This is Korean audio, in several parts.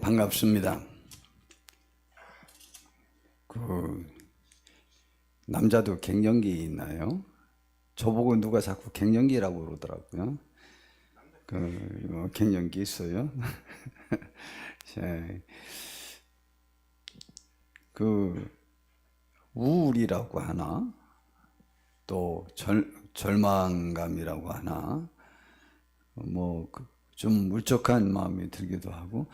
반갑습니다. 그 남자도 갱년기 있나요? 저보고 누가 자꾸 갱년기라고 그러더라고요. 갱년기 있어요? 그 우울이라고 하나, 또 절망감이라고 하나, 좀 울적한 마음이 들기도 하고,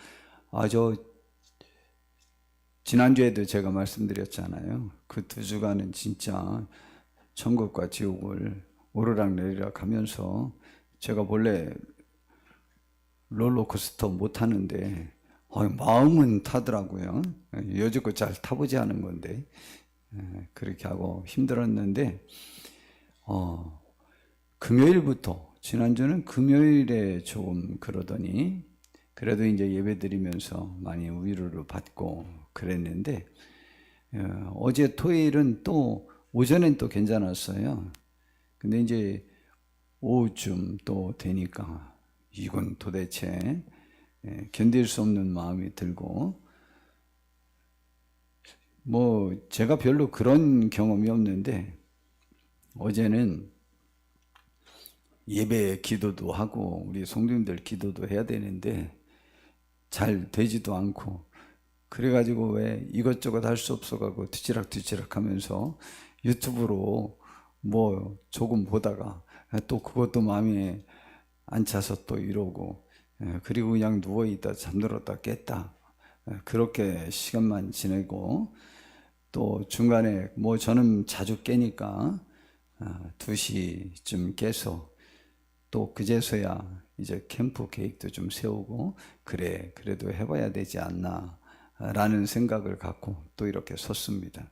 지난주에도 제가 말씀드렸잖아요. 그 2주간은 진짜 천국과 지옥을 오르락내리락 하면서, 제가 원래 롤러코스터 못 타는데 마음은 타더라고요. 여지껏 잘 타보지 않은 건데 그렇게 하고 힘들었는데, 금요일부터, 지난주는 금요일에 조금 그러더니 그래도 이제 예배 드리면서 많이 위로를 받고 그랬는데, 어제 토요일은 또 오전엔 또 괜찮았어요. 근데 이제 오후쯤 또 되니까 이건 도대체 견딜 수 없는 마음이 들고, 제가 별로 그런 경험이 없는데 어제는 예배 기도도 하고 우리 성도님들 기도도 해야 되는데 잘 되지도 않고, 그래가지고 왜 이것저것 할 수 없어가고 뒤치락뒤치락 하면서 유튜브로 조금 보다가 또 그것도 마음에 안 차서 또 이러고, 그리고 그냥 누워있다 잠들었다 깼다, 그렇게 시간만 지내고, 또 중간에 저는 자주 깨니까 2시쯤 깨서 또 그제서야 이제 캠프 계획도 좀 세우고, 그래도 해봐야 되지 않나 라는 생각을 갖고 또 이렇게 섰습니다.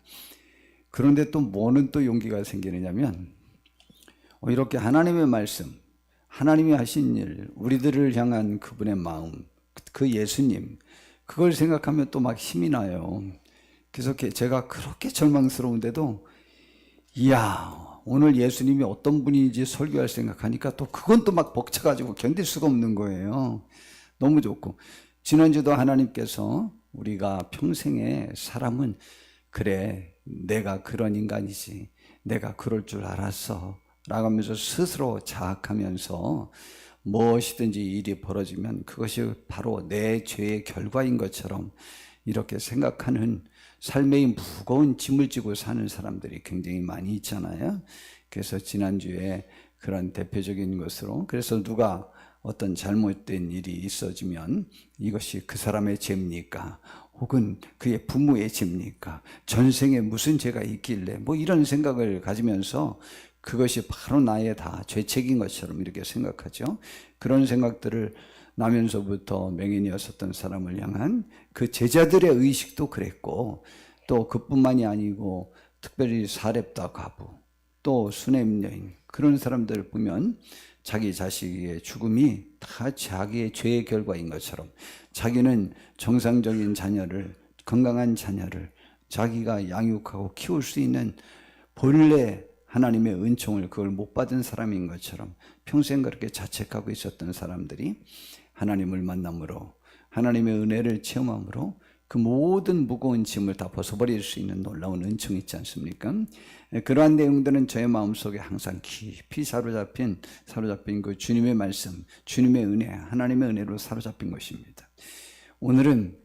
그런데 또 뭐는 또 용기가 생기느냐면, 이렇게 하나님의 말씀, 하나님이 하신 일, 우리들을 향한 그분의 마음, 그 예수님, 그걸 생각하면 또 막 힘이 나요. 그래서 제가 그렇게 절망스러운데도, 이야, 오늘 예수님이 어떤 분인지 설교할 생각하니까 또 그건 또 막 벅차가지고 견딜 수가 없는 거예요. 너무 좋고, 지난주도 하나님께서 우리가 평생에 사람은 그래, 내가 그런 인간이지, 내가 그럴 줄 알았어 라고 하면서 스스로 자학하면서 무엇이든지 일이 벌어지면 그것이 바로 내 죄의 결과인 것처럼 이렇게 생각하는 삶의 무거운 짐을 지고 사는 사람들이 굉장히 많이 있잖아요. 그래서 지난주에 그런 대표적인 것으로, 그래서 누가 어떤 잘못된 일이 있어지면 이것이 그 사람의 죄입니까? 혹은 그의 부모의 죄입니까? 전생에 무슨 죄가 있길래, 이런 생각을 가지면서 그것이 바로 나의 다 죄책인 것처럼 이렇게 생각하죠. 그런 생각들을 나면서부터 맹인이었었던 사람을 향한 그 제자들의 의식도 그랬고, 또 그뿐만이 아니고 특별히 사렙다 과부, 또 수넴 여인, 그런 사람들을 보면 자기 자식의 죽음이 다 자기의 죄의 결과인 것처럼, 자기는 정상적인 자녀를, 건강한 자녀를 자기가 양육하고 키울 수 있는 본래 하나님의 은총을 그걸 못 받은 사람인 것처럼 평생 그렇게 자책하고 있었던 사람들이 하나님을 만남으로, 하나님의 은혜를 체험함으로 그 모든 무거운 짐을 다 벗어버릴 수 있는 놀라운 은총이 있지 않습니까? 그러한 내용들은 저의 마음속에 항상 깊이 사로잡힌 그 주님의 말씀, 주님의 은혜, 하나님의 은혜로 사로잡힌 것입니다. 오늘은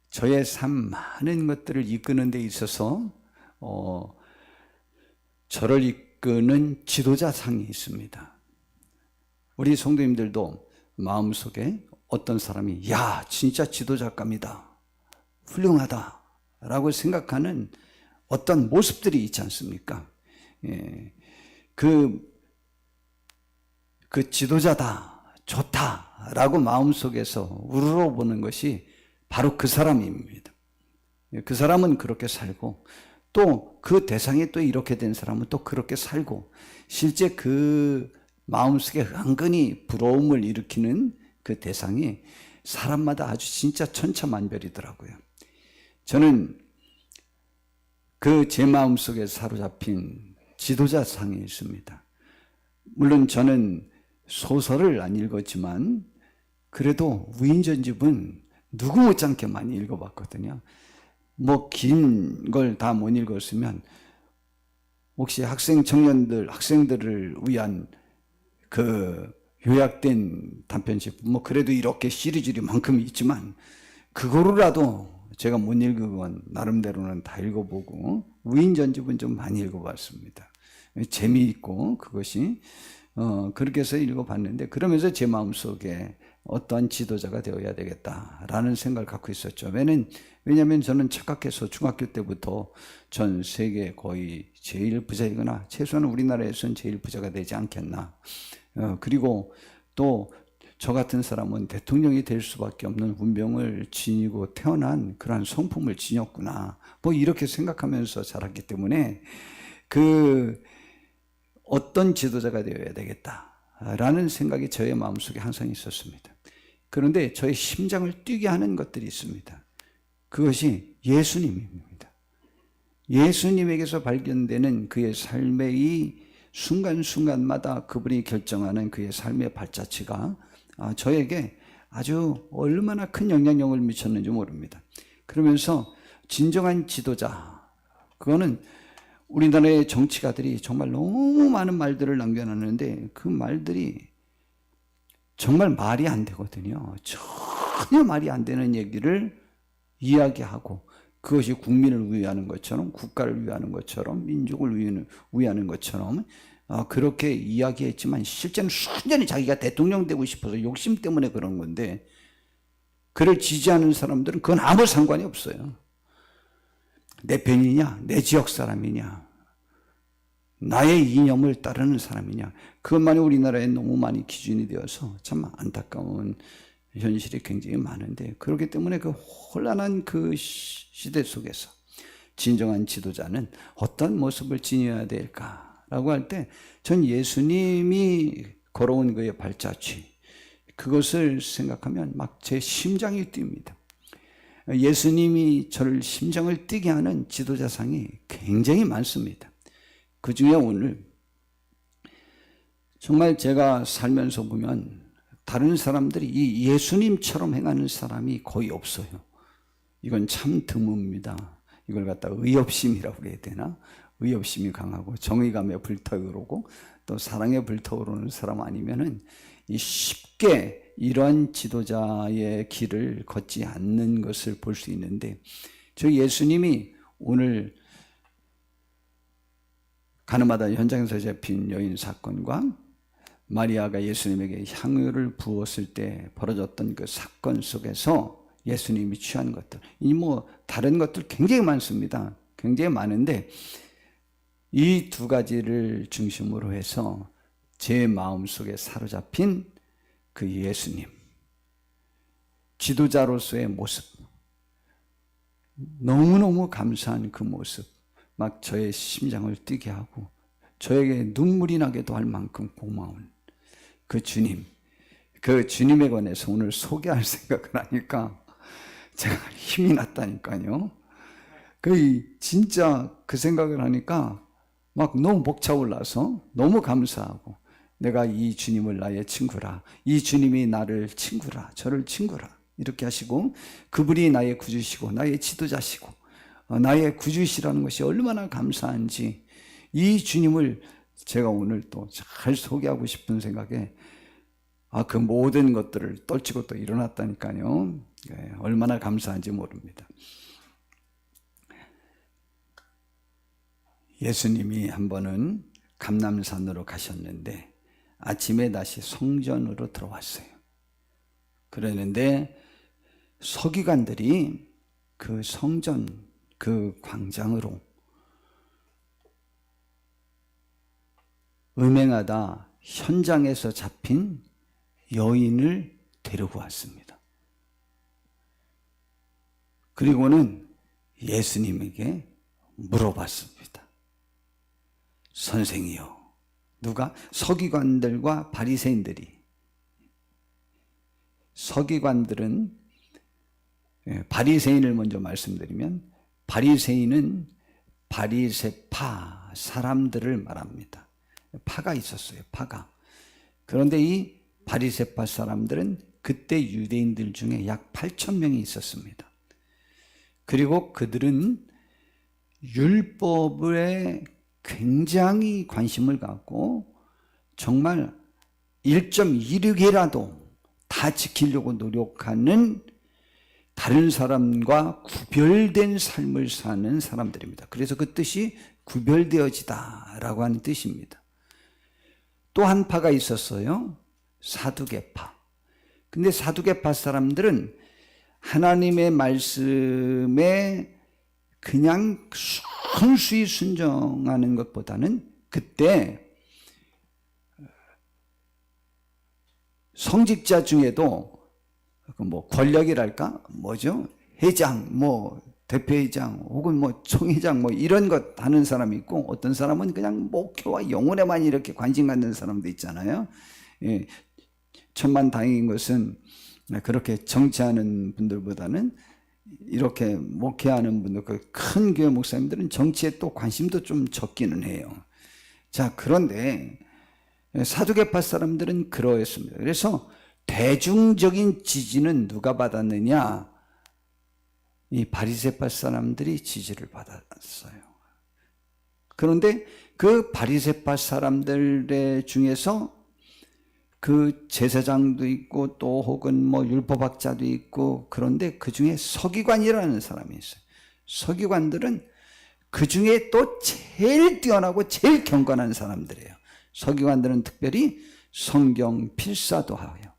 저의 삶 많은 것들을 이끄는 데 있어서 저를 이끄는 지도자상이 있습니다. 우리 성도님들도 마음속에 어떤 사람이 야, 진짜 지도자감이다, 훌륭하다 라고 생각하는 어떤 모습들이 있지 않습니까? 그 지도자다, 좋다 라고 마음속에서 우러러보는 것이 바로 그 사람입니다. 그 사람은 그렇게 살고, 또 그 대상이 또 이렇게 된 사람은 또 그렇게 살고, 실제 그 마음속에 은근히 부러움을 일으키는 그 대상이 사람마다 아주 진짜 천차만별이더라고요. 저는 그 제 마음속에 사로잡힌 지도자상이 있습니다. 물론 저는 소설을 안 읽었지만 그래도 위인전집은 누구 못지않게 많이 읽어봤거든요. 뭐 긴 걸 다 못 읽었으면 혹시 학생들을 위한 그 요약된 단편집, 뭐 그래도 이렇게 시리즈만큼이 있지만 그거로라도 제가 못 읽은 건 나름대로는 다 읽어보고 위인전집은 좀 많이 읽어봤습니다. 재미있고 그것이 그렇게 해서 읽어봤는데, 그러면서 제 마음속에 어떠한 지도자가 되어야 되겠다라는 생각을 갖고 있었죠. 왜냐하면 저는 착각해서 중학교 때부터 전 세계 거의 제일 부자이거나 최소한 우리나라에서는 제일 부자가 되지 않겠나. 그리고 또 저 같은 사람은 대통령이 될 수밖에 없는 운명을 지니고 태어난 그러한 성품을 지녔구나. 뭐 이렇게 생각하면서 자랐기 때문에 어떤 지도자가 되어야 되겠다라는 생각이 저의 마음속에 항상 있었습니다. 그런데 저의 심장을 뛰게 하는 것들이 있습니다. 그것이 예수님입니다. 예수님에게서 발견되는 그의 삶의 이 순간순간마다 그분이 결정하는 그의 삶의 발자취가 저에게 아주 얼마나 큰 영향력을 미쳤는지 모릅니다. 그러면서 진정한 지도자, 그거는 우리나라의 정치가들이 정말 너무 많은 말들을 남겨놨는데 그 말들이 정말 말이 안 되거든요. 전혀 말이 안 되는 얘기를 이야기하고 그것이 국민을 위하는 것처럼, 국가를 위하는 것처럼, 민족을 위하는 것처럼 그렇게 이야기했지만 실제는 순전히 자기가 대통령 되고 싶어서 욕심 때문에 그런 건데, 그를 지지하는 사람들은 그건 아무 상관이 없어요. 내 편이냐, 내 지역 사람이냐, 나의 이념을 따르는 사람이냐, 그것만이 우리나라에 너무 많이 기준이 되어서 참 안타까운 현실이 굉장히 많은데, 그렇기 때문에 그 혼란한 그 시대 속에서 진정한 지도자는 어떤 모습을 지녀야 될까라고 할 때 전 예수님이 걸어온 그의 발자취, 그것을 생각하면 막 제 심장이 뜁니다. 예수님이 저를 심장을 뛰게 하는 지도자상이 굉장히 많습니다. 그 중에 오늘 정말 제가 살면서 보면 다른 사람들이 이 예수님처럼 행하는 사람이 거의 없어요. 이건 참 드뭅니다. 이걸 갖다 의협심이라고 해야 되나? 의협심이 강하고 정의감에 불타오르고 또 사랑에 불타오르는 사람 아니면은 쉽게 이러한 지도자의 길을 걷지 않는 것을 볼 수 있는데, 저 예수님이 오늘 가늠하다 현장에서 잡힌 여인 사건과 마리아가 예수님에게 향유를 부었을 때 벌어졌던 그 사건 속에서 예수님이 취한 것들, 다른 것들 굉장히 많습니다. 굉장히 많은데 이 두 가지를 중심으로 해서 제 마음속에 사로잡힌 그 예수님, 지도자로서의 모습, 너무너무 감사한 그 모습, 막 저의 심장을 뛰게 하고 저에게 눈물이 나게도 할 만큼 고마운 그 주님, 그 주님에 관해서 오늘 소개할 생각을 하니까 제가 힘이 났다니까요. 진짜 그 생각을 하니까 막 너무 벅차올라서 너무 감사하고, 내가 이 주님을 나의 친구라, 이 주님이 나를 친구라, 저를 친구라 이렇게 하시고, 그분이 나의 구주시고 나의 지도자시고 나의 구주시라는 것이 얼마나 감사한지, 이 주님을 제가 오늘 또 잘 소개하고 싶은 생각에 그 모든 것들을 떨치고 또 일어났다니까요. 얼마나 감사한지 모릅니다. 예수님이 한 번은 감람산으로 가셨는데 아침에 다시 성전으로 들어왔어요. 그러는데 서기관들이 그 성전, 그 광장으로 음행하다 현장에서 잡힌 여인을 데리고 왔습니다. 그리고는 예수님에게 물어봤습니다. 선생이요. 누가? 서기관들과 바리새인들이. 서기관들은, 바리새인을 먼저 말씀드리면, 바리새인은 바리새파 사람들을 말합니다. 파가 있었어요. 파가. 그런데 이 바리새파 사람들은 그때 유대인들 중에 약 8천 명이 있었습니다. 그리고 그들은 율법에 굉장히 관심을 갖고 정말 1.16이라도 다 지키려고 노력하는 다른 사람과 구별된 삶을 사는 사람들입니다. 그래서 그 뜻이 구별되어지다라고 하는 뜻입니다. 또 한 파가 있었어요. 사두개파. 근데 사두개파 사람들은 하나님의 말씀에 그냥 순수히 순종하는 것보다는 그때 성직자 중에도 뭐 권력이랄까 뭐죠? 회장, 뭐 대표회장 혹은 뭐 총회장 뭐 이런 것 하는 사람이 있고, 어떤 사람은 그냥 목회와 영혼에만 이렇게 관심 갖는 사람도 있잖아요. 예, 천만다행인 것은 그렇게 정치하는 분들보다는 이렇게 목회하는 분들, 그 큰 교회 목사님들은 정치에 또 관심도 좀 적기는 해요. 자, 그런데 사두개파 사람들은 그러했습니다. 그래서 대중적인 지지는 누가 받았느냐? 이 바리새파 사람들이 지지를 받았어요. 그런데 그 바리새파 사람들 중에서 그 제사장도 있고 또 혹은 뭐 율법학자도 있고, 그런데 그 중에 서기관이라는 사람이 있어요. 서기관들은 그 중에 또 제일 뛰어나고 제일 경건한 사람들이에요. 서기관들은 특별히 성경 필사도 해요.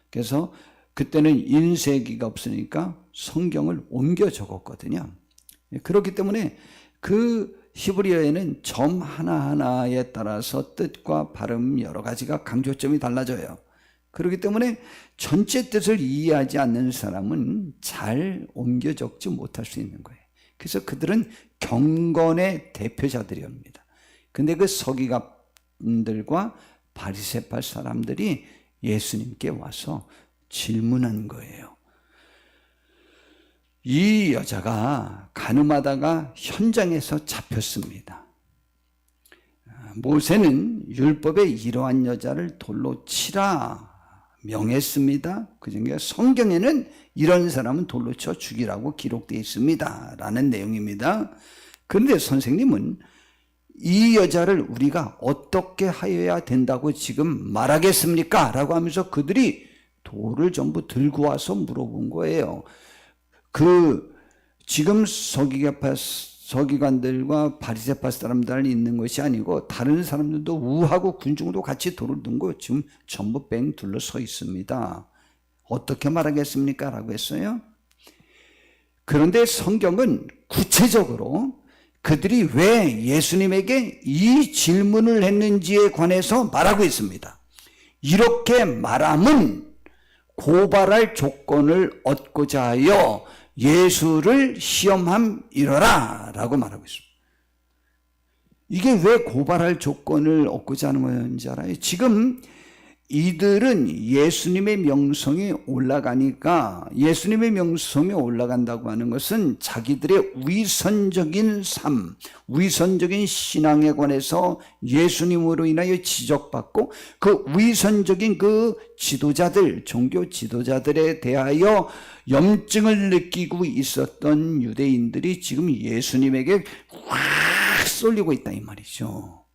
그래서 그때는 인쇄기가 없으니까 성경을 옮겨 적었거든요. 그렇기 때문에 그 히브리어에는 점 하나하나에 따라서 뜻과 발음 여러 가지가 강조점이 달라져요. 그렇기 때문에 전체 뜻을 이해하지 않는 사람은 잘 옮겨 적지 못할 수 있는 거예요. 그래서 그들은 경건의 대표자들이옵니다. 근데 그 서기관들과 바리새파 사람들이 예수님께 와서 질문한 거예요. 이 여자가 간음하다가 현장에서 잡혔습니다. 모세는 율법에 이러한 여자를 돌로 치라 명했습니다. 그중에 성경에는 이런 사람은 돌로 쳐 죽이라고 기록되어 있습니다 라는 내용입니다. 그런데 선생님은 이 여자를 우리가 어떻게 하여야 된다고 지금 말하겠습니까? 라고 하면서 그들이 돌을 전부 들고 와서 물어본 거예요. 지금 서기관들과 바리새파 사람들 있는 것이 아니고 다른 사람들도 우하고 군중도 같이 돌을 들고 지금 전부 뺑 둘러서 있습니다. 어떻게 말하겠습니까? 라고 했어요. 그런데 성경은 구체적으로 그들이 왜 예수님에게 이 질문을 했는지에 관해서 말하고 있습니다. 이렇게 말함은 고발할 조건을 얻고자 하여 예수를 시험함이러라 라고 말하고 있습니다. 이게 왜 고발할 조건을 얻고자 하는 건지 알아요? 지금 이들은 예수님의 명성에 올라가니까, 예수님의 명성에 올라간다고 하는 것은 자기들의 위선적인 삶, 위선적인 신앙에 관해서 예수님으로 인하여 지적받고, 그 위선적인 그 지도자들, 종교 지도자들에 대하여 염증을 느끼고 있었던 유대인들이 지금 예수님에게 확 쏠리고 있다 이 말이죠.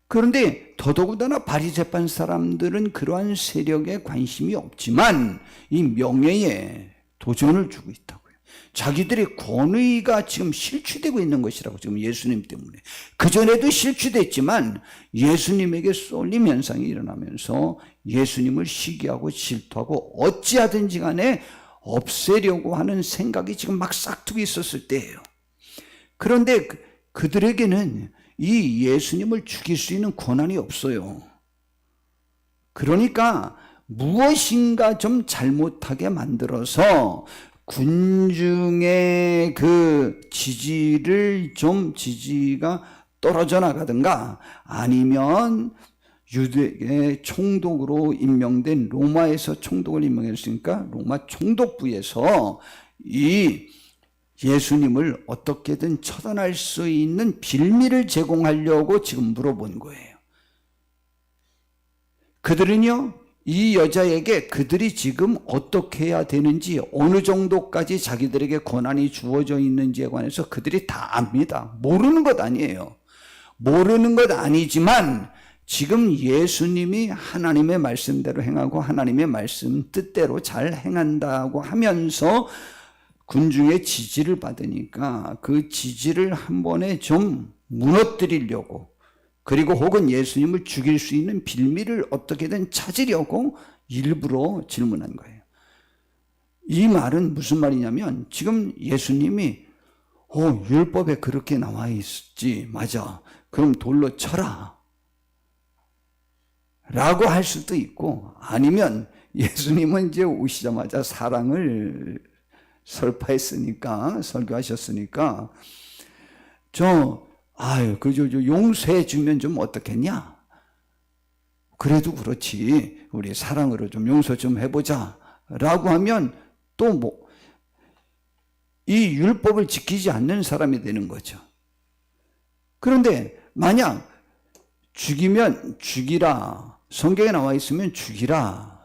그런데 더더군다나 바리새파 사람들은 그러한 세력에 관심이 없지만 이 명예에 도전을 주고 있다고요. 자기들의 권위가 지금 실추되고 있는 것이라고, 지금 예수님 때문에. 그전에도 실추됐지만 예수님에게 쏠림 현상이 일어나면서 예수님을 시기하고 질투하고 어찌하든지 간에 없애려고 하는 생각이 지금 막 싹트고 있었을 때예요. 그런데 그들에게는 이 예수님을 죽일 수 있는 권한이 없어요. 그러니까 무엇인가 좀 잘못하게 만들어서 군중의 그 지지가 떨어져 나가든가, 아니면 유대의 총독으로 임명된, 로마에서 총독을 임명했으니까 로마 총독부에서 이 예수님을 어떻게든 처단할 수 있는 빌미를 제공하려고 지금 물어본 거예요. 그들은요, 이 여자에게 그들이 지금 어떻게 해야 되는지, 어느 정도까지 자기들에게 권한이 주어져 있는지에 관해서 그들이 다 압니다. 모르는 것 아니에요. 모르는 것 아니지만 지금 예수님이 하나님의 말씀대로 행하고 하나님의 말씀 뜻대로 잘 행한다고 하면서 군중의 지지를 받으니까 그 지지를 한 번에 좀 무너뜨리려고, 그리고 혹은 예수님을 죽일 수 있는 빌미를 어떻게든 찾으려고 일부러 질문한 거예요. 이 말은 무슨 말이냐면, 지금 예수님이 율법에 그렇게 나와 있지, 맞아, 그럼 돌로 쳐라 라고 할 수도 있고, 아니면 예수님은 이제 오시자마자 사랑을 설교하셨으니까 그저 용서해 주면 좀 어떻겠냐? 그래도 그렇지, 우리 사랑으로 좀 용서 좀 해보자 라고 하면 또 이 율법을 지키지 않는 사람이 되는 거죠. 그런데 만약 죽이면 죽이라, 성경에 나와 있으면 죽이라,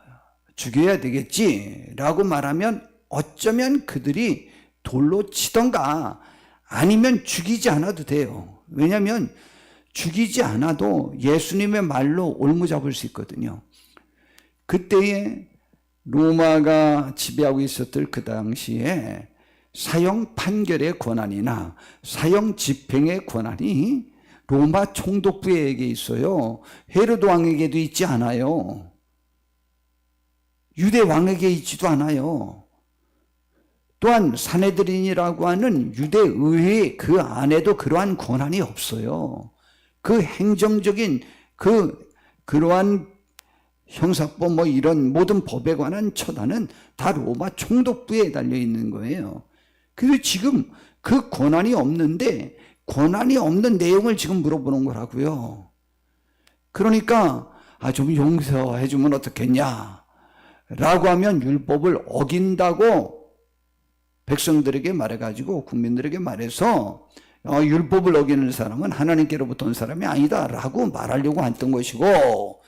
죽여야 되겠지 라고 말하면 어쩌면 그들이 돌로 치던가 아니면 죽이지 않아도 돼요. 왜냐하면 죽이지 않아도 예수님의 말로 올무잡을 수 있거든요. 그때에 로마가 지배하고 있었던 그 당시에 사형 판결의 권한이나 사형 집행의 권한이 로마 총독부에게 있어요. 헤로드 왕에게도 있지 않아요. 유대 왕에게 있지도 않아요. 또한 사네드린이라고 하는 유대 의회 그 안에도 그러한 권한이 없어요. 그 행정적인 그러한 형사법 이런 모든 법에 관한 처단은 다 로마 총독부에 달려 있는 거예요. 그래서 지금 그 권한이 없는데 권한이 없는 내용을 지금 물어보는 거라고요. 그러니까 좀 용서해 주면 어떻겠냐 라고 하면 율법을 어긴다고 백성들에게 말해가지고 국민들에게 말해서 율법을 어기는 사람은 하나님께로부터 온 사람이 아니다 라고 말하려고 했던 것이고,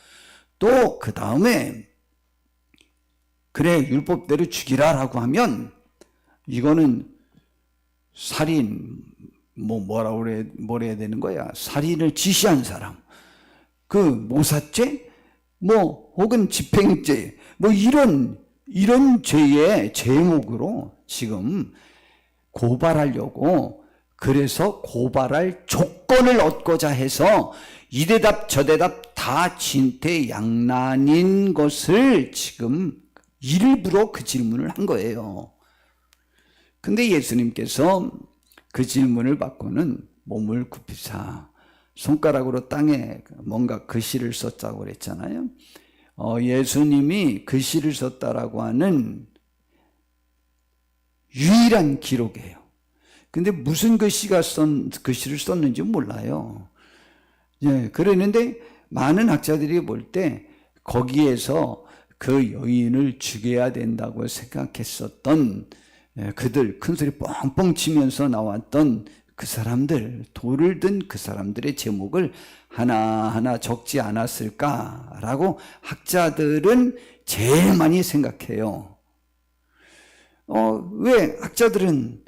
또 그 다음에 그래 율법대로 죽이라 라고 하면 이거는 살인 뭐라 해야 되는 거야, 살인을 지시한 사람, 그 모사죄 혹은 집행죄 이런 죄의 제목으로 지금 고발하려고, 그래서 고발할 조건을 얻고자 해서 이대답 저대답 다 진퇴양난인 것을 지금 일부러 그 질문을 한 거예요. 근데 예수님께서 그 질문을 받고는 몸을 굽히사 손가락으로 땅에 뭔가 글씨를 썼다고 그랬잖아요. 예수님이 글씨를 썼다라고 하는 유일한 기록이에요. 근데 무슨 글씨를 썼는지 몰라요. 그랬는데 많은 학자들이 볼 때 거기에서 그 여인을 죽여야 된다고 생각했었던 그들, 큰소리 뻥뻥 치면서 나왔던 그 사람들, 돌을 든 그 사람들의 제목을 하나하나 적지 않았을까라고 학자들은 제일 많이 생각해요. 왜 학자들은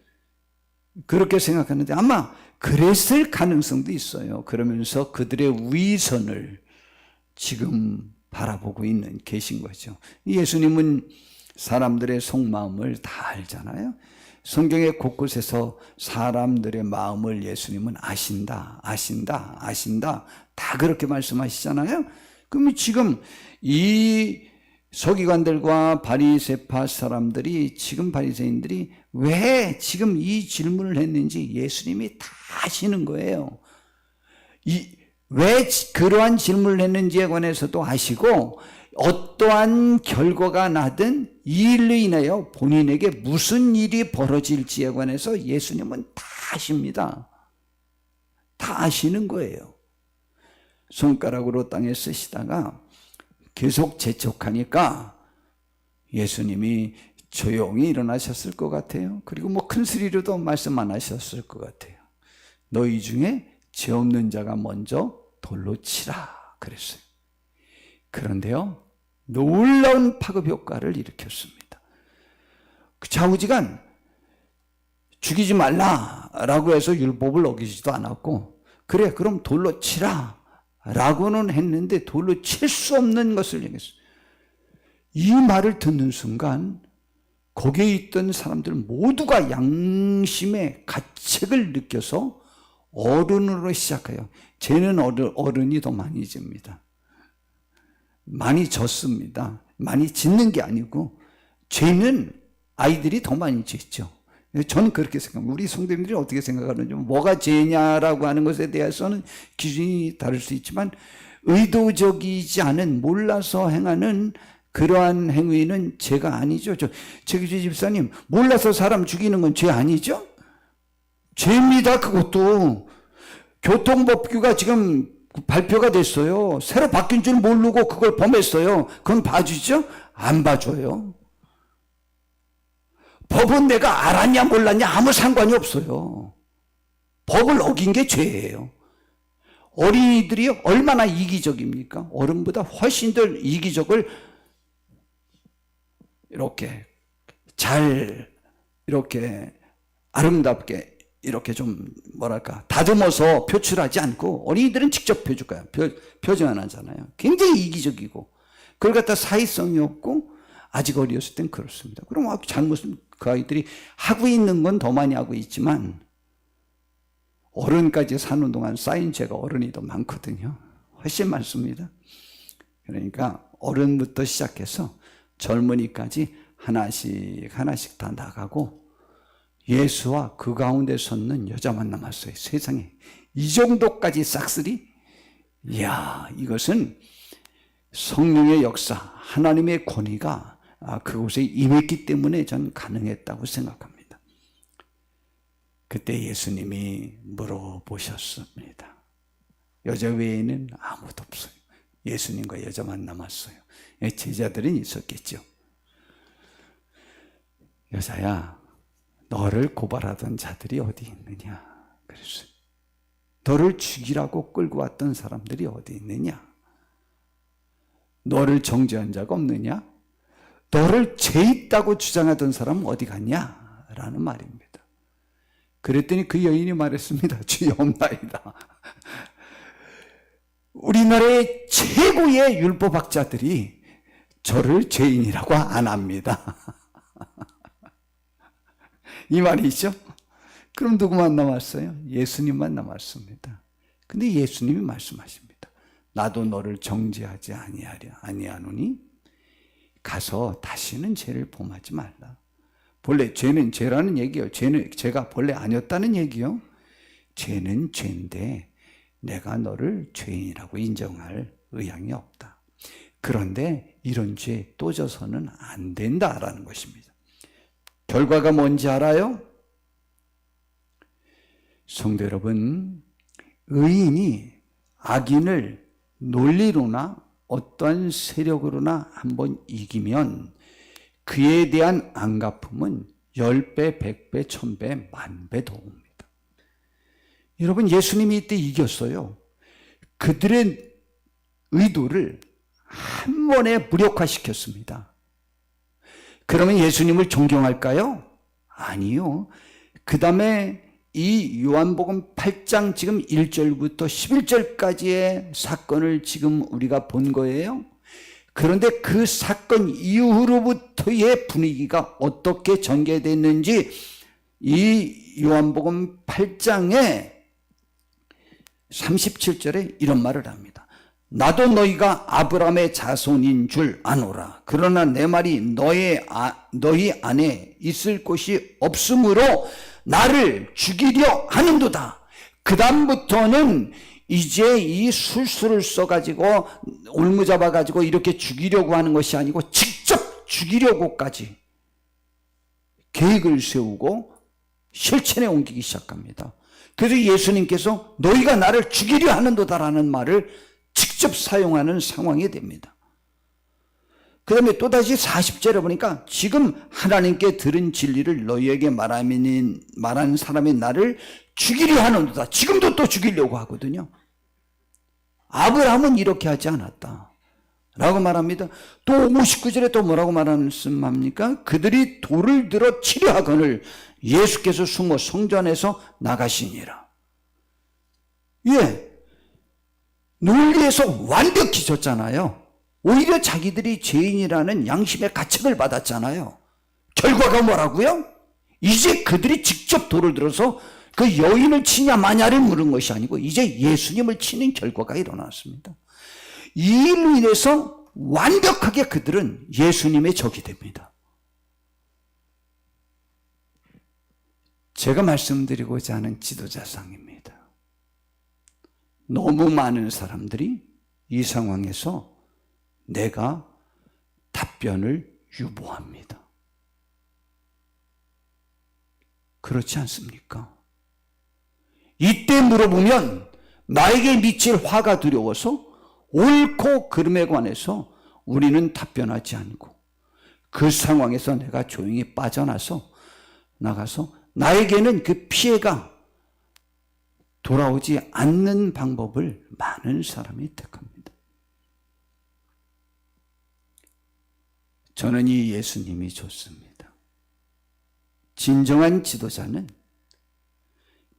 그렇게 생각하는데 아마 그랬을 가능성도 있어요. 그러면서 그들의 위선을 지금 바라보고 계신 거죠. 예수님은 사람들의 속마음을 다 알잖아요. 성경의 곳곳에서 사람들의 마음을 예수님은 아신다 다 그렇게 말씀하시잖아요. 그럼 지금 이 서기관들과 바리새파 사람들이, 지금 바리새인들이 왜 지금 이 질문을 했는지 예수님이 다 아시는 거예요. 왜 그러한 질문을 했는지에 관해서도 아시고, 어떠한 결과가 나든 이 일로 인하여 본인에게 무슨 일이 벌어질지에 관해서 예수님은 다 아십니다. 다 아시는 거예요. 손가락으로 땅에 쓰시다가 계속 재촉하니까 예수님이 조용히 일어나셨을 것 같아요. 그리고 큰 소리로도 말씀 안 하셨을 것 같아요. 너희 중에 죄 없는 자가 먼저 돌로 치라 그랬어요. 그런데요, 놀라운 파급 효과를 일으켰습니다. 그 좌우지간 죽이지 말라라고 해서 율법을 어기지도 않았고, 그래 그럼 돌로 치라 라고는 했는데 돌로 칠 수 없는 것을 얘기했어요. 이 말을 듣는 순간 거기에 있던 사람들 모두가 양심의 가책을 느껴서 어른으로 시작해요. 쟤는 어른이 더 많이 집니다. 많이 졌습니다. 많이 짓는 게 아니고 죄는 아이들이 더 많이 짓죠. 저는 그렇게 생각합니다. 우리 성도님들이 어떻게 생각하는지, 뭐가 죄냐라고 하는 것에 대해서는 기준이 다를 수 있지만 의도적이지 않은, 몰라서 행하는 그러한 행위는 죄가 아니죠. 최규재 집사님, 몰라서 사람 죽이는 건 죄 아니죠? 죄입니다. 그것도 교통법규가 지금 발표가 됐어요. 새로 바뀐 줄 모르고 그걸 범했어요. 그건 봐주죠? 안 봐줘요. 법은 내가 알았냐 몰랐냐 아무 상관이 없어요. 법을 어긴 게 죄예요. 어린이들이 얼마나 이기적입니까? 어른보다 훨씬 더 이기적을 이렇게 잘, 이렇게 아름답게, 이렇게 좀 뭐랄까 다듬어서 표출하지 않고, 어린이들은 직접 표줄 거야. 표준하잖아요. 굉장히 이기적이고, 그걸 갖다 사회성이 없고, 아직 어렸을 땐 그렇습니다. 그럼 잘못은 그 아이들이 하고 있는 건 더 많이 하고 있지만 어른까지 사는 동안 쌓인 죄가 어른이 더 많거든요. 훨씬 많습니다. 그러니까 어른부터 시작해서 젊은이까지 하나씩 하나씩 다 나가고, 예수와 그 가운데 섰는 여자만 남았어요. 세상에 이 정도까지 싹쓸이. 이야, 이것은 성령의 역사, 하나님의 권위가 그곳에 임했기 때문에 전 가능했다고 생각합니다. 그때 예수님이 물어보셨습니다. 여자 외에는 아무도 없어요. 예수님과 여자만 남았어요. 제자들은 있었겠죠. 여자야, 너를 고발하던 자들이 어디 있느냐 그랬어요. 너를 죽이라고 끌고 왔던 사람들이 어디 있느냐? 너를 정죄한 자가 없느냐? 너를 죄 있다고 주장하던 사람은 어디 갔냐? 라는 말입니다. 그랬더니 그 여인이 말했습니다. 주여 없나이다. 우리나라의 최고의 율법학자들이 저를 죄인이라고 안 합니다. 이 말이죠. 그럼 누구만 남았어요? 예수님만 남았습니다. 근데 예수님이 말씀하십니다. 나도 너를 정죄하지 아니하노니 가서 다시는 죄를 범하지 말라. 본래 죄는 죄라는 얘기요. 죄가 본래 아니었다는 얘기요. 죄는 죄인데 내가 너를 죄인이라고 인정할 의향이 없다. 그런데 이런 죄에 또 져서는 안 된다라는 것입니다. 결과가 뭔지 알아요? 성도 여러분, 의인이 악인을 논리로나 어떠한 세력으로나 한번 이기면 그에 대한 안갚음은 10배, 100배, 1000배, 10,000배 더 옵니다. 여러분, 예수님이 이때 이겼어요. 그들의 의도를 한 번에 무력화시켰습니다. 그러면 예수님을 존경할까요? 아니요. 그 다음에 이 요한복음 8장 지금 1절부터 11절까지의 사건을 지금 우리가 본 거예요. 그런데 그 사건 이후로부터의 분위기가 어떻게 전개됐는지 이 요한복음 8장에 37절에 이런 말을 합니다. 나도 너희가 아브라함의 자손인 줄 아노라. 그러나 내 말이 너희 안에 있을 곳이 없으므로 나를 죽이려 하는도다. 그 다음부터는 이제 이 술수를 써가지고 올무 잡아가지고 이렇게 죽이려고 하는 것이 아니고 직접 죽이려고까지 계획을 세우고 실천에 옮기기 시작합니다. 그래서 예수님께서 너희가 나를 죽이려 하는도다라는 말을 직접 사용하는 상황이 됩니다. 그 다음에 또다시 40절에 보니까 지금 하나님께 들은 진리를 너희에게 말한 사람이 나를 죽이려 하는도다. 지금도 또 죽이려고 하거든요. 아브라함은 이렇게 하지 않았다. 라고 말합니다. 또 59절에 또 뭐라고 말씀합니까? 그들이 돌을 들어 치려 하거늘 예수께서 숨어 성전 안에서 나가시니라. 예, 논리에서 완벽히 졌잖아요. 오히려 자기들이 죄인이라는 양심의 가책을 받았잖아요. 결과가 뭐라고요? 이제 그들이 직접 돌을 들어서 그 여인을 치냐 마냐를 물은 것이 아니고 이제 예수님을 치는 결과가 일어났습니다. 이 일로 인해서 완벽하게 그들은 예수님의 적이 됩니다. 제가 말씀드리고자 하는 지도자상입니다. 너무 많은 사람들이 이 상황에서 내가 답변을 유보합니다. 그렇지 않습니까? 이때 물어보면 나에게 미칠 화가 두려워서 옳고 그름에 관해서 우리는 답변하지 않고 그 상황에서 내가 조용히 빠져나서 나가서 나에게는 그 피해가 돌아오지 않는 방법을 많은 사람이 택합니다. 저는 이 예수님이 좋습니다. 진정한 지도자는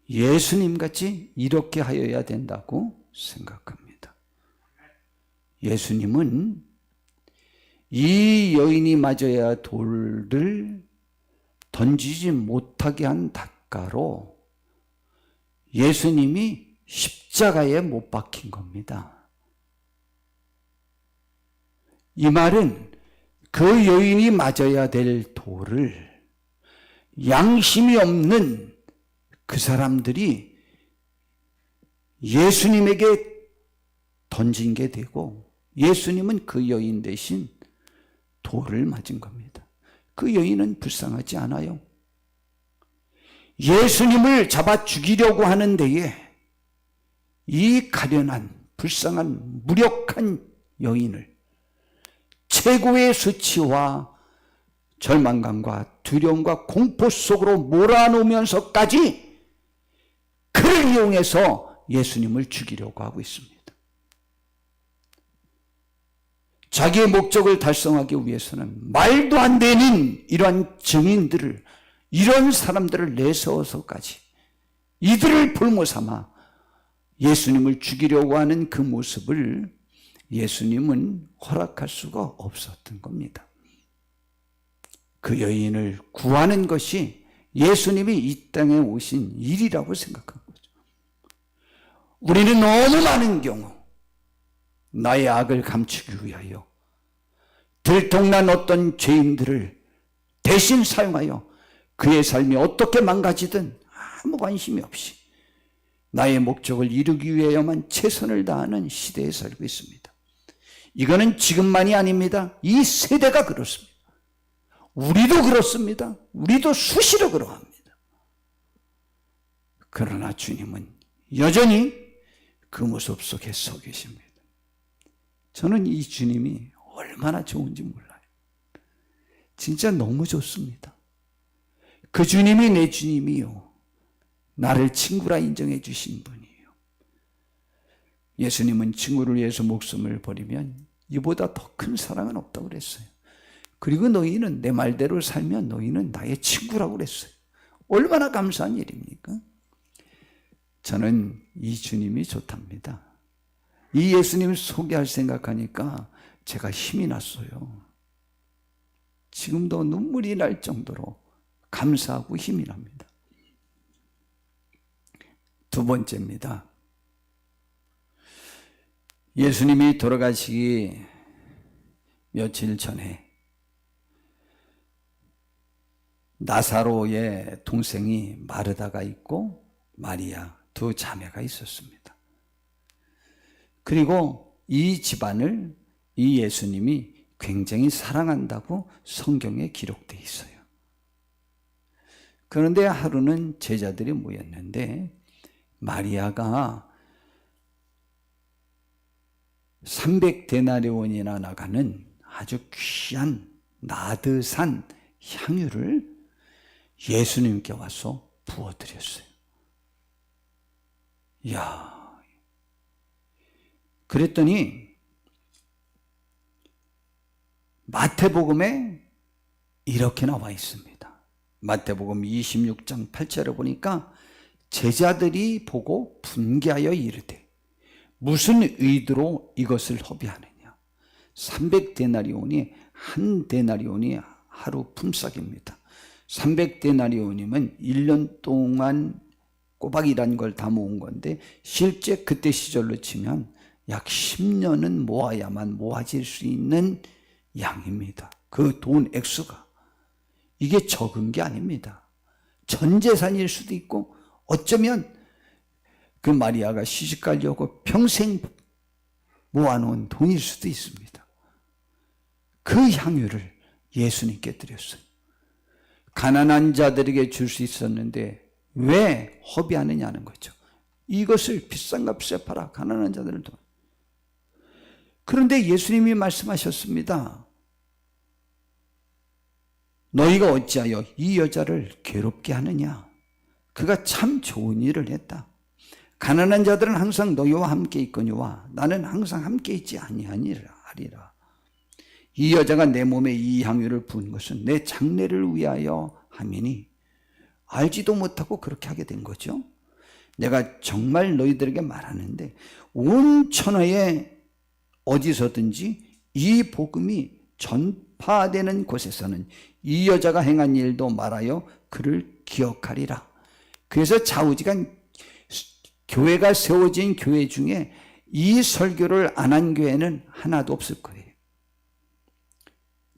예수님같이 이렇게 하여야 된다고 생각합니다. 예수님은 이 여인이 맞아야 할 돌을 던지지 못하게 한 닦아로 예수님이 십자가에 못 박힌 겁니다. 이 말은 그 여인이 맞아야 될 돌을 양심이 없는 그 사람들이 예수님에게 던진 게 되고 예수님은 그 여인 대신 돌을 맞은 겁니다. 그 여인은 불쌍하지 않아요. 예수님을 잡아 죽이려고 하는 데에 이 가련한 불쌍한 무력한 여인을 최고의 수치와 절망감과 두려움과 공포 속으로 몰아넣으면서까지 그를 이용해서 예수님을 죽이려고 하고 있습니다. 자기의 목적을 달성하기 위해서는 말도 안 되는 이러한 증인들을, 이런 사람들을 내세워서까지 이들을 볼모 삼아 예수님을 죽이려고 하는 그 모습을 예수님은 허락할 수가 없었던 겁니다. 그 여인을 구하는 것이 예수님이 이 땅에 오신 일이라고 생각한 거죠. 우리는 너무 많은 경우 나의 악을 감추기 위하여 들통난 어떤 죄인들을 대신 사용하여 그의 삶이 어떻게 망가지든 아무 관심이 없이 나의 목적을 이루기 위해야만 최선을 다하는 시대에 살고 있습니다. 이거는 지금만이 아닙니다. 이 세대가 그렇습니다. 우리도 그렇습니다. 우리도 수시로 그러합니다. 그러나 주님은 여전히 그 모습 속에 서 계십니다. 저는 이 주님이 얼마나 좋은지 몰라요. 진짜 너무 좋습니다. 그 주님이 내 주님이요, 나를 친구라 인정해 주신 분이에요. 예수님은 친구를 위해서 목숨을 버리면 이보다 더 큰 사랑은 없다고 그랬어요. 그리고 너희는 내 말대로 살면 너희는 나의 친구라고 그랬어요. 얼마나 감사한 일입니까? 저는 이 주님이 좋답니다. 이 예수님을 소개할 생각하니까 제가 힘이 났어요. 지금도 눈물이 날 정도로 감사하고 힘이 납니다. 두 번째입니다. 예수님이 돌아가시기 며칠 전에 나사로의 동생이 마르다가 있고 마리아 두 자매가 있었습니다. 그리고 이 집안을 이 예수님이 굉장히 사랑한다고 성경에 기록되어 있어요. 그런데 하루는 제자들이 모였는데 마리아가 300데나리온이나 나가는 아주 귀한 나드산 향유를 예수님께 와서 부어드렸어요. 이야, 그랬더니 마태복음에 이렇게 나와 있습니다. 마태복음 26장 8절에 보니까 제자들이 보고 분개하여 이르되 무슨 의도로 이것을 허비하느냐. 300데나리온이 한 데나리온이 하루 품삯입니다. 300데나리온이면 1년 동안 꼬박 일한 걸 다 모은 건데 실제 그때 시절로 치면 약 10년은 모아야만 모아질 수 있는 양입니다. 그 돈 액수가. 이게 적은 게 아닙니다. 전 재산일 수도 있고 어쩌면 그 마리아가 시집 가려고 평생 모아놓은 돈일 수도 있습니다. 그 향유를 예수님께 드렸어요. 가난한 자들에게 줄 수 있었는데 왜 허비하느냐는 거죠. 이것을 비싼 값에 팔아 가난한 자들을 돈. 그런데 예수님이 말씀하셨습니다. 너희가 어찌하여 이 여자를 괴롭게 하느냐. 그가 참 좋은 일을 했다. 가난한 자들은 항상 너희와 함께 있거니와 나는 항상 함께 있지 아니하리라. 이 여자가 내 몸에 이 향유를 부은 것은 내 장례를 위하여 함이니 알지도 못하고 그렇게 하게 된 거죠. 내가 정말 너희들에게 말하는데 온 천하에 어디서든지 이 복음이 전파되는 곳에서는 이 여자가 행한 일도 말하여 그를 기억하리라. 그래서 좌우지간 교회가 세워진 교회 중에 이 설교를 안 한 교회는 하나도 없을 거예요.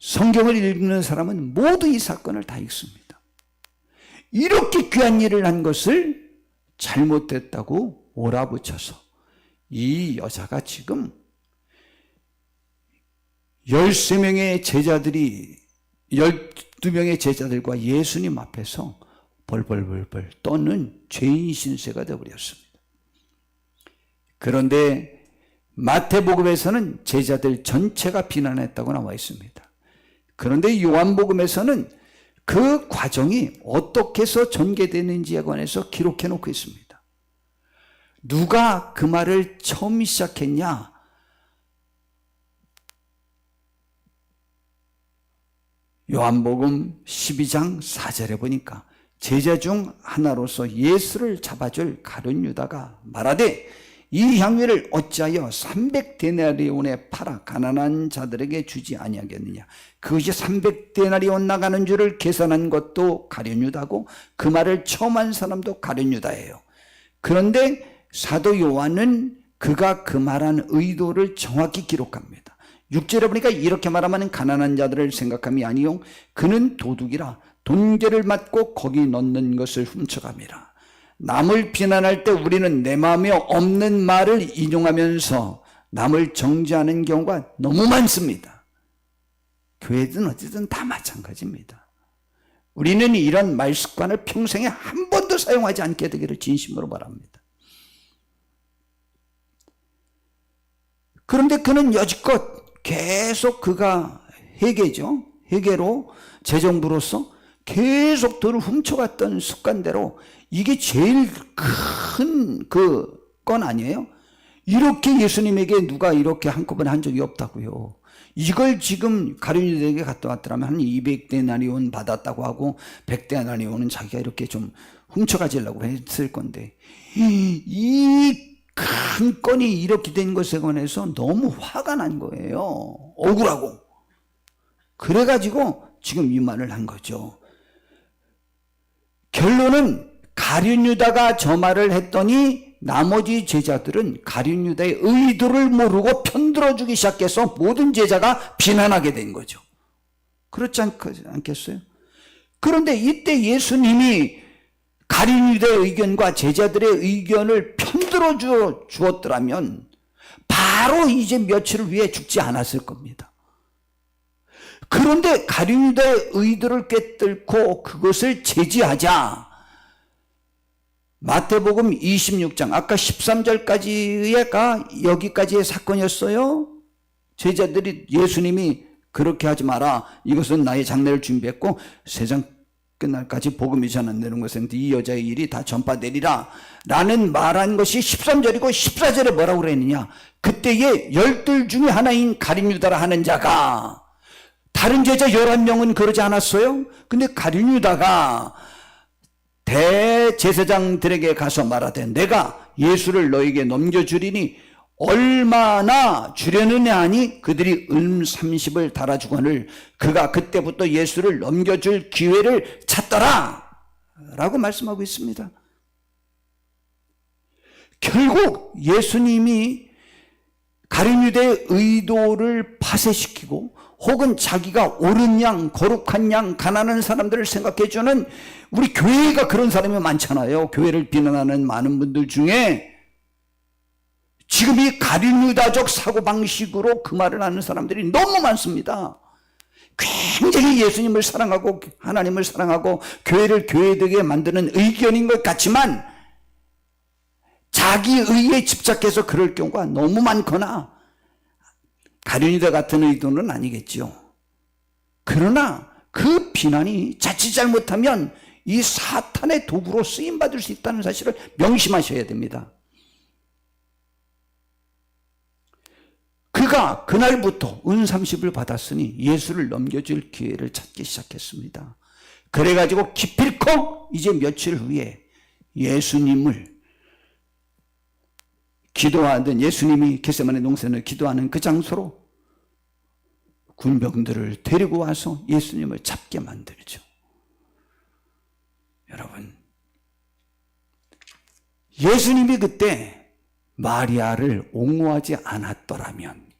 성경을 읽는 사람은 모두 이 사건을 다 읽습니다. 이렇게 귀한 일을 한 것을 잘못됐다고 몰아붙여서 이 여자가 지금 13명의 제자들이 12명의 제자들과 예수님 앞에서 벌벌벌벌 떠는 죄인 신세가 되어버렸습니다. 그런데 마태복음에서는 제자들 전체가 비난했다고 나와 있습니다. 그런데 요한복음에서는 그 과정이 어떻게 해서 전개되는지에 관해서 기록해 놓고 있습니다. 누가 그 말을 처음 시작했냐? 요한복음 12장 4절에 보니까 제자 중 하나로서 예수를 잡아줄 가룟 유다가 말하되 이 향유를 어찌하여 300데나리온에 팔아 가난한 자들에게 주지 아니하겠느냐. 그것이 300데나리온 나가는 줄을 계산한 것도 가룟 유다고 그 말을 처음 한 사람도 가룟 유다예요. 그런데 사도 요한은 그가 그 말한 의도를 정확히 기록합니다. 6절에 보니까 이렇게 말하면 가난한 자들을 생각함이 아니요 그는 도둑이라 돈계를 맞고 거기 넣는 것을 훔쳐갑니다. 남을 비난할 때 우리는 내 마음에 없는 말을 인용하면서 남을 정죄하는 경우가 너무 많습니다. 교회든 어쨌든 다 마찬가지입니다. 우리는 이런 말 습관을 평생에 한 번도 사용하지 않게 되기를 진심으로 바랍니다. 그런데 그는 여지껏 계속 그가 회계죠. 회계로 재정부로서 계속 돈을 훔쳐갔던 습관대로 이게 제일 큰 그 건 아니에요? 이렇게 예수님에게 누가 이렇게 한꺼번에 한 적이 없다고요. 이걸 지금 가룟 유다에게 갖다 왔더라면 한 200데나리온 받았다고 하고 100데나리온은 자기가 이렇게 좀 훔쳐가지려고 했을 건데 이 큰 건이 이렇게 된 것에 관해서 너무 화가 난 거예요. 억울하고. 그래가지고 지금 이 말을 한 거죠. 결론은 가룟 유다가 저 말을 했더니 나머지 제자들은 가룟 유다의 의도를 모르고 편들어주기 시작해서 모든 제자가 비난하게 된 거죠. 그렇지 않겠어요? 그런데 이때 예수님이 가룟 유다의 의견과 제자들의 의견을 편들어 주었더라면 바로 이제 며칠을 위해 죽지 않았을 겁니다. 그런데 가룟 유다의 의도를 꿰뚫고 그것을 제지하자 마태복음 26장 아까 13절까지가 여기까지의 사건이었어요. 제자들이 예수님이 그렇게 하지 마라. 이것은 나의 장례를 준비했고 세상 끝날까지 복음이 전한되는 것은 이 여자의 일이 다 전파되리라 라는 말한 것이 13절이고 14절에 뭐라고 그랬느냐. 그때에 12 중에 하나인 가룟 유다라 하는 자가 다른 제자 11명은 그러지 않았어요? 근데 가룟 유다가 대제사장들에게 가서 말하되 내가 예수를 너에게 넘겨주리니 얼마나 주려느냐 하니 그들이 은 30을 달아주거늘 그가 그때부터 예수를 넘겨줄 기회를 찾더라 라고 말씀하고 있습니다. 결국 예수님이 가룟 유다의 의도를 파쇄시키고 혹은 자기가 옳은 양, 거룩한 양, 가난한 사람들을 생각해주는 우리 교회가 그런 사람이 많잖아요. 교회를 비난하는 많은 분들 중에 지금 이 가룟 유다적 사고방식으로 그 말을 하는 사람들이 너무 많습니다. 굉장히 예수님을 사랑하고 하나님을 사랑하고 교회를 교회되게 만드는 의견인 것 같지만 자기 의에 집착해서 그럴 경우가 너무 많거나 가룟 유다 같은 의도는 아니겠죠. 그러나 그 비난이 자칫 잘못하면 이 사탄의 도구로 쓰임받을 수 있다는 사실을 명심하셔야 됩니다. 그가 그날부터 은 30을 받았으니 예수를 넘겨줄 기회를 찾기 시작했습니다. 그래가지고 기필코 이제 며칠 후에 예수님을 기도하던 예수님이 겟세마네 농산을 기도하는 그 장소로 군병들을 데리고 와서 예수님을 잡게 만들죠. 여러분, 예수님이 그때 마리아를 옹호하지 않았더라면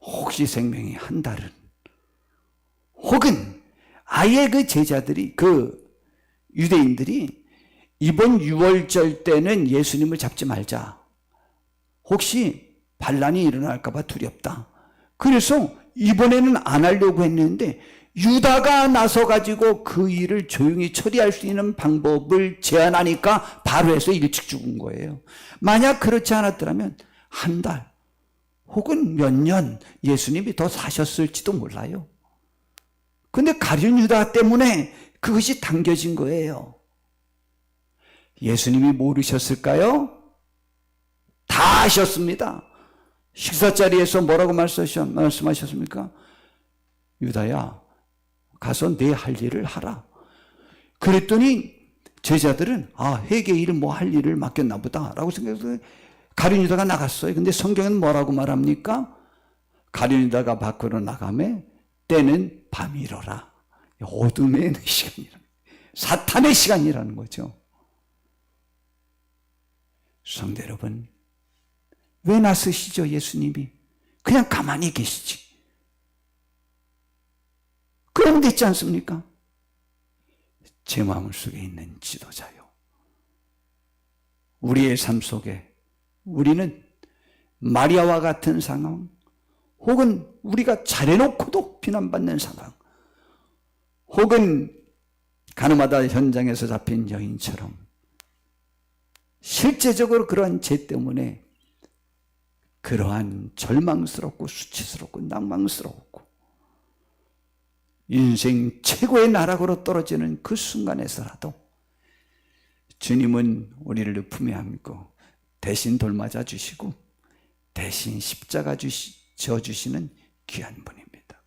혹시 생명이 한 달은 혹은 아예 그 제자들이 그 유대인들이 이번 유월절 때는 예수님을 잡지 말자. 혹시 반란이 일어날까 봐 두렵다. 그래서 이번에는 안 하려고 했는데 유다가 나서가지고 그 일을 조용히 처리할 수 있는 방법을 제안하니까 바로 해서 일찍 죽은 거예요. 만약 그렇지 않았더라면 한 달 혹은 몇 년 예수님이 더 사셨을지도 몰라요. 근데 가룟 유다 때문에 그것이 당겨진 거예요. 예수님이 모르셨을까요? 다 아셨습니다. 식사 자리에서 뭐라고 말씀하셨습니까? 유다야, 가서 내 할 일을 하라. 그랬더니 제자들은 회개 일 뭐 할 일을 맡겼나 보다 라고 생각해서 가룟 유다가 나갔어요. 근데 성경은 뭐라고 말합니까? 가룟 유다가 밖으로 나가매 때는 밤이로라. 어둠의 시간이라. 사탄의 시간이라는 거죠. 성도 여러분, 왜 나서시죠? 예수님이 그냥 가만히 계시지. 그러면 됐지 않습니까? 제 마음속에 있는 지도자요, 우리의 삶 속에 우리는 마리아와 같은 상황 혹은 우리가 잘해놓고도 비난받는 상황 혹은 가늠하다 현장에서 잡힌 여인처럼 실제적으로 그러한 죄 때문에 그러한 절망스럽고 수치스럽고 낭망스럽고 인생 최고의 나락으로 떨어지는 그 순간에서라도 주님은 우리를 품에 안고 대신 돌맞아 주시고 대신 십자가 지어주시는 귀한 분입니다.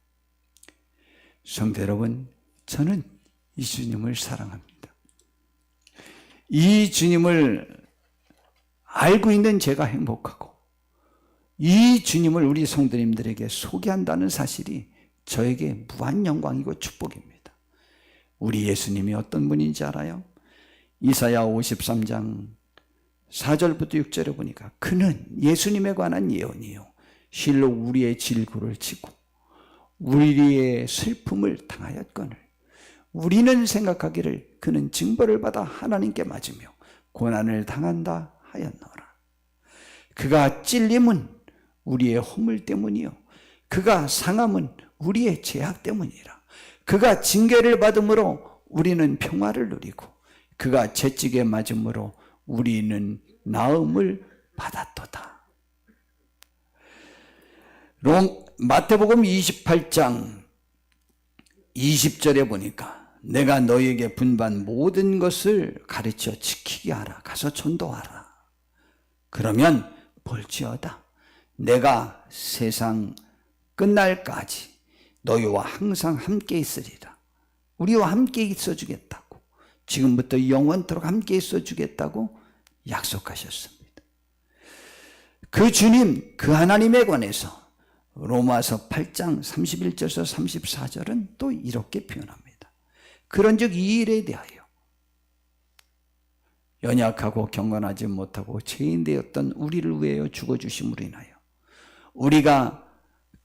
성도 여러분, 저는 이 주님을 사랑합니다. 이 주님을 알고 있는 제가 행복하고 이 주님을 우리 성도님들에게 소개한다는 사실이 저에게 무한 영광이고 축복입니다. 우리 예수님이 어떤 분인지 알아요? 이사야 53장 4절부터 6절에 보니까 그는 예수님에 관한 예언이요 실로 우리의 질고를 지고 우리의 슬픔을 당하였거늘 우리는 생각하기를 그는 징벌을 받아 하나님께 맞으며 고난을 당한다 하였노라. 그가 찔림은 우리의 허물 때문이요 그가 상함은 우리의 죄악 때문이라. 그가 징계를 받음으로 우리는 평화를 누리고 그가 채찍에 맞음으로 우리는 나음을 받았도다. 마태복음 28장 20절에 보니까 내가 너희에게 분반 모든 것을 가르쳐 지키게 하라. 가서 전도하라. 그러면 볼지어다 내가 세상 끝날까지 너희와 항상 함께 있으리라. 우리와 함께 있어주겠다고, 지금부터 영원토록 함께 있어주겠다고 약속하셨습니다. 그 주님, 그 하나님에 관해서 로마서 8장 31절에서 34절은 또 이렇게 표현합니다. 그런즉 이 일에 대하여 연약하고 경건하지 못하고 죄인 되었던 우리를 위하여 죽어주심으로 인하여 우리가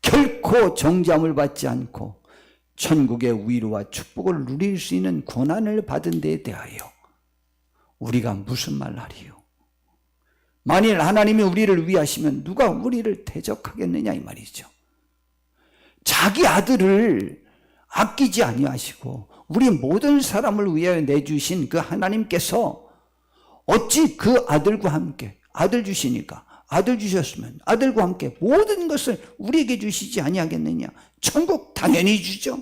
결코 정죄함을 받지 않고 천국의 위로와 축복을 누릴 수 있는 권한을 받은 데에 대하여 우리가 무슨 말 하리요? 만일 하나님이 우리를 위하시면 누가 우리를 대적하겠느냐 이 말이죠. 자기 아들을 아끼지 아니하시고 우리 모든 사람을 위하여 내주신 그 하나님께서 어찌 그 아들과 함께, 아들 주시니까 아들 주셨으면 아들과 함께 모든 것을 우리에게 주시지 아니하겠느냐? 천국 당연히 주죠.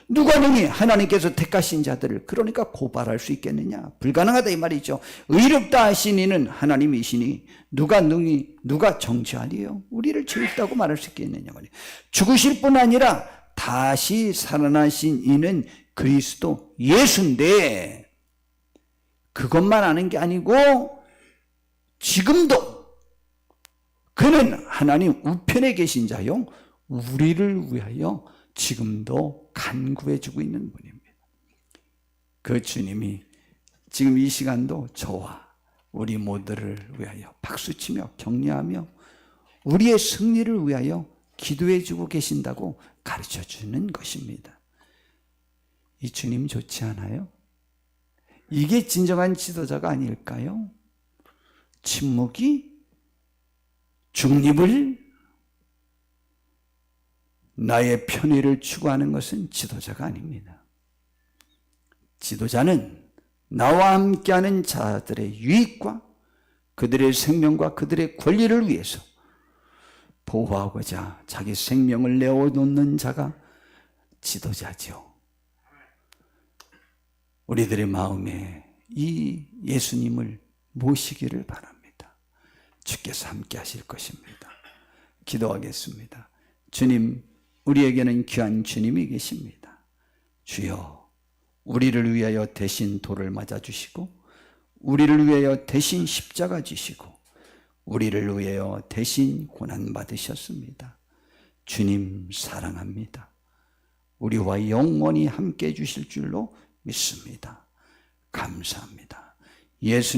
누가 능히 하나님께서 택하신 자들을 그러니까 고발할 수 있겠느냐? 불가능하다 이 말이죠. 의롭다 하신 이는 하나님이시니 누가 정죄하리요? 우리를 죄 있다고 말할 수 있겠느냐 말이에요. 죽으실 뿐 아니라 다시 살아나신 이는 그리스도 예수인데, 그것만 아는 게 아니고 지금도 그는 하나님 우편에 계신 자요 우리를 위하여 지금도 간구해 주고 있는 분입니다. 그 주님이 지금 이 시간도 저와 우리 모두를 위하여 박수치며 격려하며 우리의 승리를 위하여 기도해 주고 계신다고 가르쳐 주는 것입니다. 이 주님 좋지 않아요? 이게 진정한 지도자가 아닐까요? 침묵이, 중립을, 나의 편의를 추구하는 것은 지도자가 아닙니다. 지도자는 나와 함께하는 자들의 유익과 그들의 생명과 그들의 권리를 위해서 보호하고자 자기 생명을 내어놓는 자가 지도자죠. 우리들의 마음에 이 예수님을 모시기를 바랍니다. 주께서 함께 하실 것입니다. 기도하겠습니다. 주님, 우리에게는 귀한 주님이 계십니다. 주여, 우리를 위하여 대신 돌을 맞아주시고 우리를 위하여 대신 십자가 지시고 우리를 위하여 대신 고난받으셨습니다. 주님 사랑합니다. 우리와 영원히 함께 해주실 줄로 믿습니다. 감사합니다. 예수